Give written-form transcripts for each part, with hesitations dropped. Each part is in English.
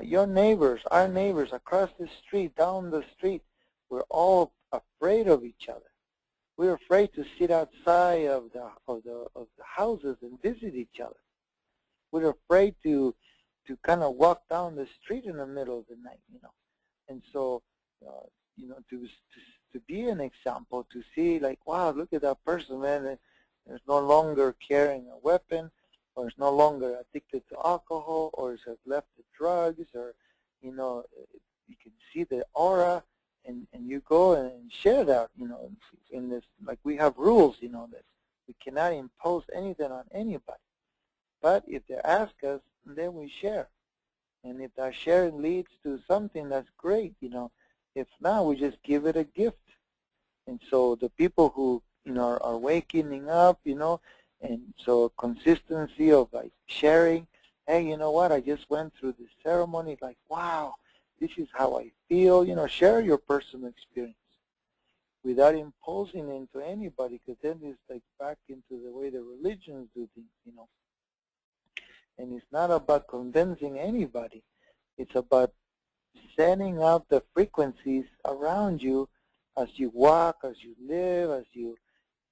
Your neighbors, our neighbors across the street, down the street, we're all afraid of each other. We're afraid to sit outside of the houses and visit each other. We're afraid to kind of walk down the street in the middle of the night, And so, to be an example, to see like, wow, look at that person, man. There's no longer carrying a weapon, or is no longer addicted to alcohol, or has left the drugs, or, you can see the aura, and you go and share that, in this, like we have rules, that we cannot impose anything on anybody. But if they ask us, then we share. And if that sharing leads to something, that's great, If not, we just give it a gift. And so the people who, are waking up, and so consistency of like sharing, hey, you know what, I just went through this ceremony, like, wow, this is how I feel, share your personal experience without imposing into anybody, because then it's like back into the way the religions do things, And it's not about convincing anybody. It's about setting up the frequencies around you as you walk, as you live, as you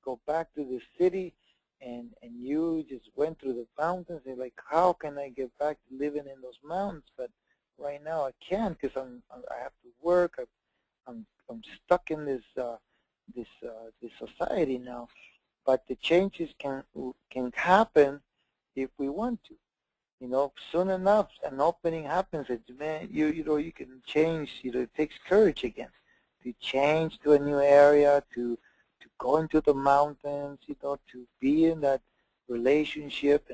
go back to the city, and you just went through the mountains, and like, how can I get back to living in those mountains? But right now I can't, because I have to work. I'm stuck in this society now. But the changes can happen if we want to. Soon enough, an opening happens. That, man, you can change. It takes courage again to change to a new area, to go into the mountains, to be in that relationship,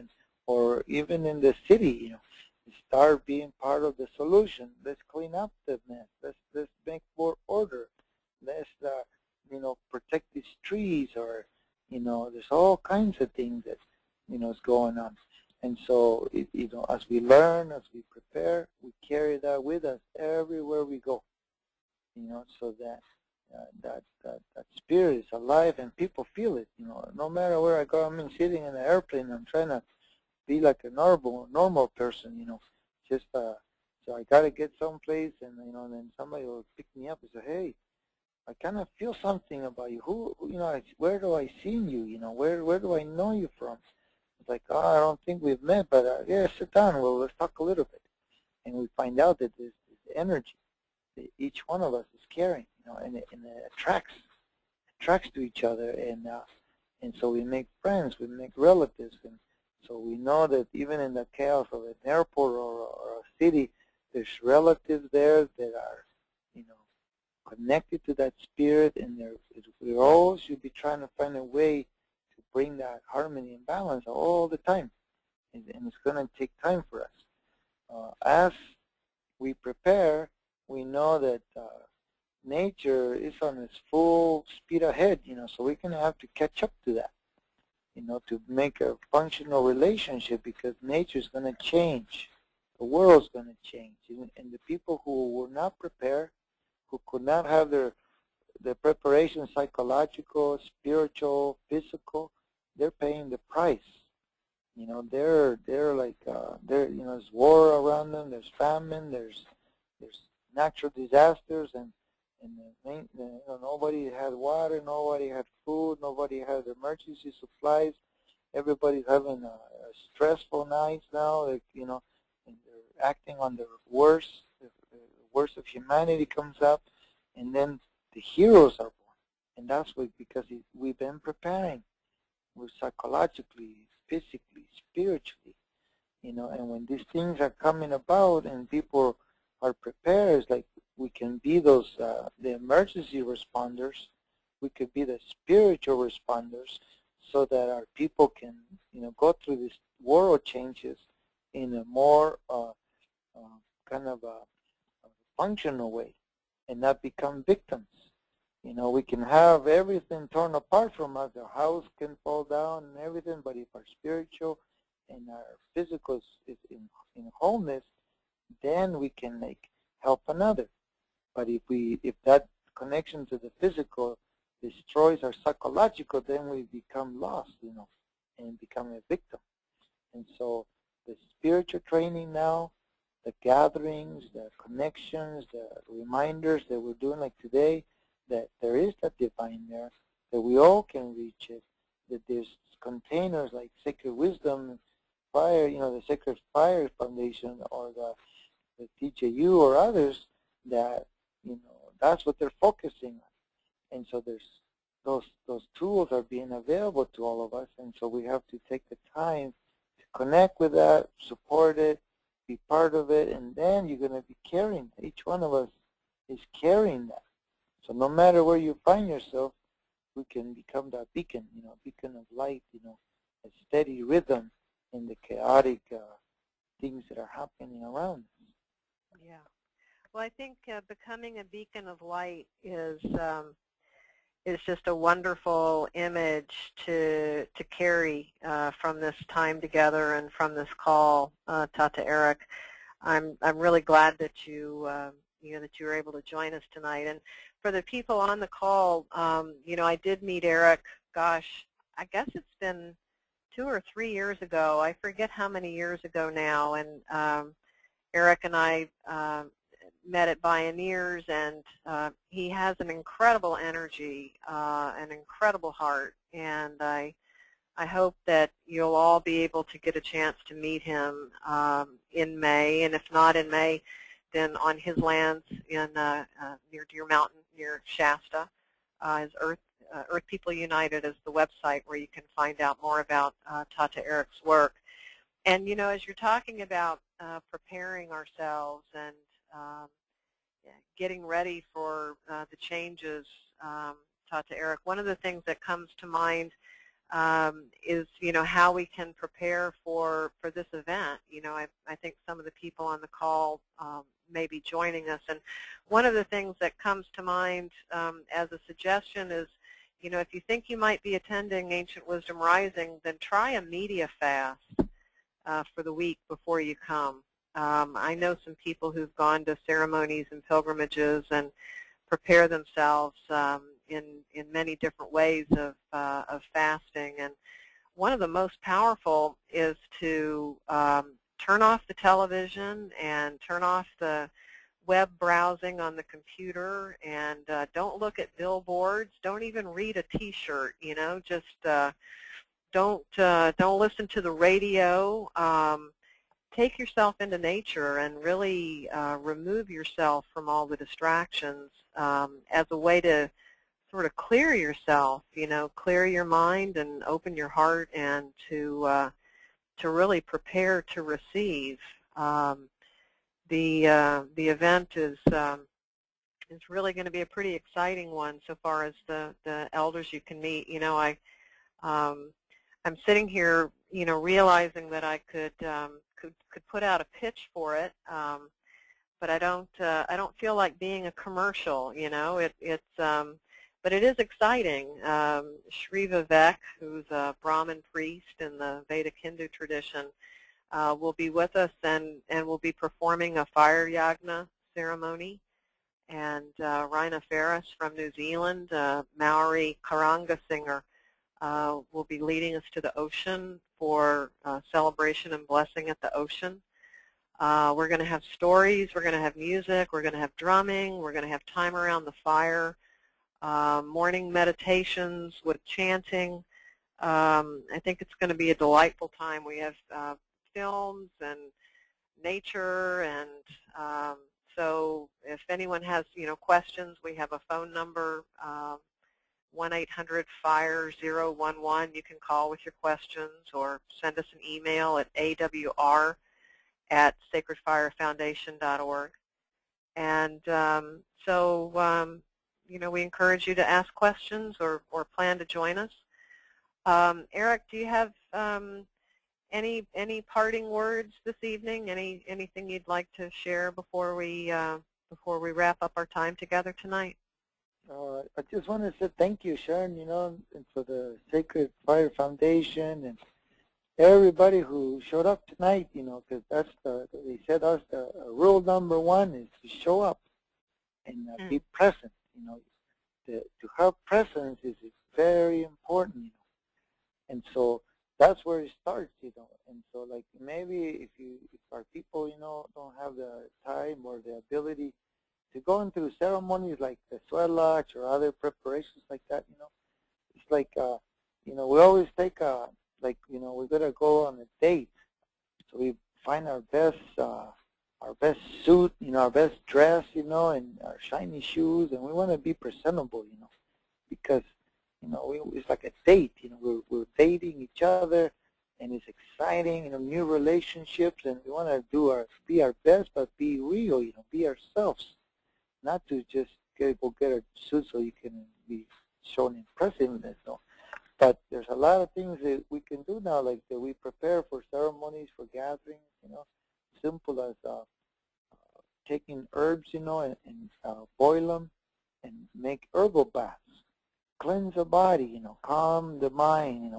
or even in the city, start being part of the solution. Let's clean up the mess. Let's make more order. Let's protect these trees, or there's all kinds of things that is going on. And so, as we learn, as we prepare, we carry that with us everywhere we go. So that that spirit is alive, and people feel it. No matter where I go, I'm sitting in an airplane. I'm trying to be like a normal person. Just so I gotta get someplace, and then somebody will pick me up and say, hey, I kind of feel something about you. Where do I see you? Where do I know you from? It's like, oh, I don't think we've met, but yeah, sit down. Well, let's talk a little bit. And we find out that there's this energy that each one of us is carrying, and it attracts to each other, and so we make friends, we make relatives, and so we know that even in the chaos of an airport or a city, there's relatives there that are, connected to that spirit, and we all should be trying to find a way to bring that harmony and balance all the time, and it's going to take time for us. As we prepare, we know that nature is on its full speed ahead, so we're going to have to catch up to that, to make a functional relationship, because nature is going to change. The world's going to change. And the people who were not prepared, who could not have their preparation, psychological, spiritual, physical, they're paying the price. They're like, there's war around them, there's famine, there's natural disasters, and nobody had water, nobody had food, nobody had emergency supplies. Everybody's having a stressful nights now, and they're acting on the worst. The worst of humanity comes up, and then the heroes are born. And that's because we've been preparing. We're psychologically, physically, spiritually, and when these things are coming about and people are prepared, it's like we can be those, the emergency responders. We could be the spiritual responders, so that our people can, go through these world changes in a more kind of a functional way, and not become victims. We can have everything torn apart from us. Our house can fall down and everything, but if our spiritual and our physical is in wholeness, then we can help another. But if that connection to the physical destroys our psychological, then we become lost, and become a victim. And so the spiritual training now the gatherings, the connections, the reminders that we're doing like today, that there is that divine there, that we all can reach it, that there's containers like Sacred Wisdom, Fire, the Sacred Fire Foundation or the TJU or others that, that's what they're focusing on. And so there's those tools are being available to all of us, and so we have to take the time to connect with that, support it, be part of it, and then you're going to be carrying. Each one of us is carrying that. So no matter where you find yourself, we can become that beacon, beacon of light, a steady rhythm in the chaotic things that are happening around us. Yeah. Well, I think becoming a beacon of light is just a wonderful image to carry from this time together and from this call, Tata Erick. I'm really glad that you that you were able to join us tonight. And for the people on the call, I did meet Erick. Gosh, I guess it's been 2 or 3 years ago. I forget how many years ago now. And Erick and I met at Bioneers, and he has an incredible energy, an incredible heart, and I hope that you'll all be able to get a chance to meet him in May, and if not in May, then on his lands in near Deer Mountain, near Shasta. His Earth People United is the website where you can find out more about Tata Erick's work. And as you're talking about preparing ourselves and getting ready for the changes, Tata Erick, one of the things that comes to mind is how we can prepare for this event. I think some of the people on the call may be joining us, and one of the things that comes to mind as a suggestion is, if you think you might be attending Ancient Wisdom Rising, then try a media fast for the week before you come. I know some people who've gone to ceremonies and pilgrimages and prepare themselves in many different ways of fasting. And one of the most powerful is to turn off the television and turn off the web browsing on the computer, and don't look at billboards. Don't even read a T-shirt. Just don't listen to the radio. Take yourself into nature and really remove yourself from all the distractions as a way to sort of clear yourself, clear your mind and open your heart, and to really prepare to receive. The event is really going to be a pretty exciting one so far as the elders you can meet. I'm sitting here, realizing that I could put out a pitch for it, but I don't feel like being a commercial. But it is exciting. Sri Vivek, who's a Brahmin priest in the Vedic Hindu tradition, will be with us and will be performing a fire yagna ceremony. And Rhina Ferris from New Zealand, Maori Karanga singer, will be leading us to the ocean for celebration and blessing at the ocean. We're going to have stories, we're going to have music, we're going to have drumming, we're going to have time around the fire, morning meditations with chanting. I think it's going to be a delightful time. We have films and nature, and so if anyone has questions, we have a phone number, 1-800-FIRE-011. You can call with your questions or send us an email at awr@sacredfirefoundation.org. And we encourage you to ask questions or plan to join us. Erick, do you have any parting words this evening? Anything you'd like to share before we wrap up our time together tonight? I just want to say thank you, Sharon, and for the Sacred Fire Foundation and everybody who showed up tonight, because they said us the rule number one is to show up and be present. To have presence is very important, and so that's where it starts, And so, like, maybe if our people, don't have the time or the ability to go into ceremonies like the suelach or other preparations like that, it's like, we always take like, we're gonna go on a date, so we find our best suit, our best dress, and our shiny shoes, and we want to be presentable, because it's like a date. We're dating each other, and it's exciting. New relationships, and we want to be our best, but be real. Be ourselves, not to just go get a suit so you can be shown impressiveness. No. But there's a lot of things that we can do now, like that we prepare for ceremonies, for gatherings. Simple as taking herbs, and boil them and make herbal baths. Cleanse the body, calm the mind,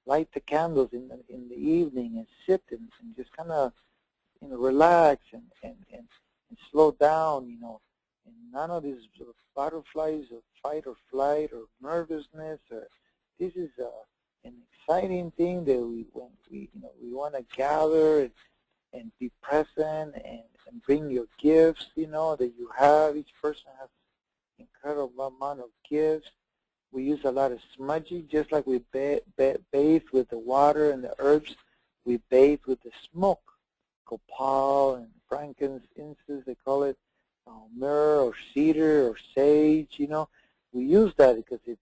light the candles in the evening and sit and just kind of, relax and slow down, and none of these butterflies of fight or flight or nervousness. This is an exciting thing that we want to gather and be present and bring your gifts, that you have. Each person has an incredible amount of gifts. We use a lot of smudging, just like we bathe with the water and the herbs. We bathe with the smoke, copal and frankincense, they call it, myrrh or cedar or sage. We use that because it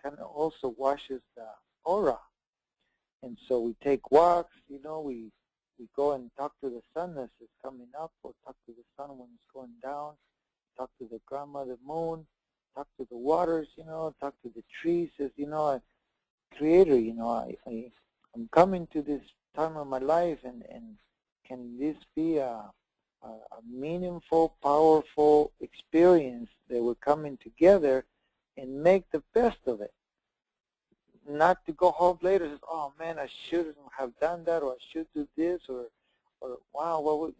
kind of also washes the aura. And so we take walks. We go and talk to the sun as it's coming up, or talk to the sun when it's going down. Talk to the grandmother moon. Talk to the waters, talk to the trees, as Creator, I'm coming to this time of my life, and can this be a meaningful, powerful experience that we're coming together and make the best of it? Not to go home later and say, oh man, I shouldn't have done that, or I should do this, or wow,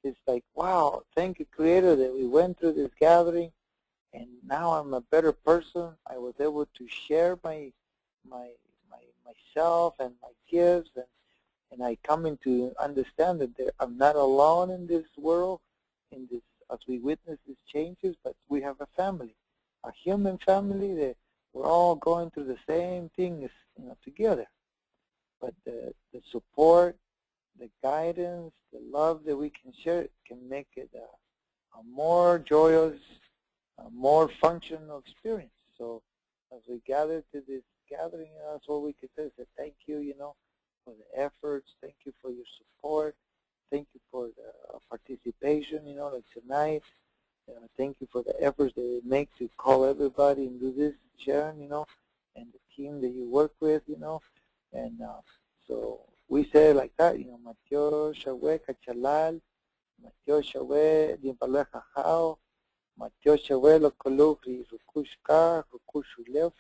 it's like, wow, thank you, Creator, that we went through this gathering. And now I'm a better person. I was able to share myself and my gifts, and I come into understand that I'm not alone in this world, as we witness these changes, but we have a family, a human family that we're all going through the same things, together. But the support, the guidance, the love that we can share can make it a more joyous, more functional experience. So as we gather to this gathering, that's what we could say. Thank you, for the efforts. Thank you for your support. Thank you for the participation, like tonight. Thank you for the efforts that you make to call everybody and do this, Sharon, and the team that you work with, And so we say like that, Mateo Shawé Kachalal, Mateo Shawé Dimpalwe Jajao, Mateo Shawelo Kologri Rukushka, Rukushulev,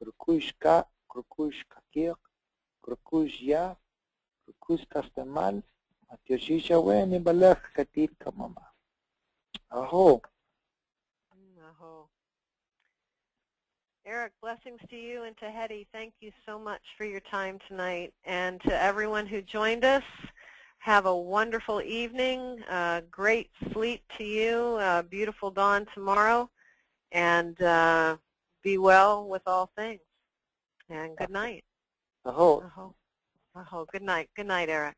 Rukushka, Rukushkakir, Rukushya, Rukuskastamal, Mateo Shishawe, Nibalech Katit Kamama. Aho. Aho. Erick, blessings to you and to Hetty. Thank you so much for your time tonight. And to everyone who joined us, have a wonderful evening, great sleep to you, beautiful dawn tomorrow, and be well with all things. And good night. Aho. Aho. Aho. Good night. Good night, Erick.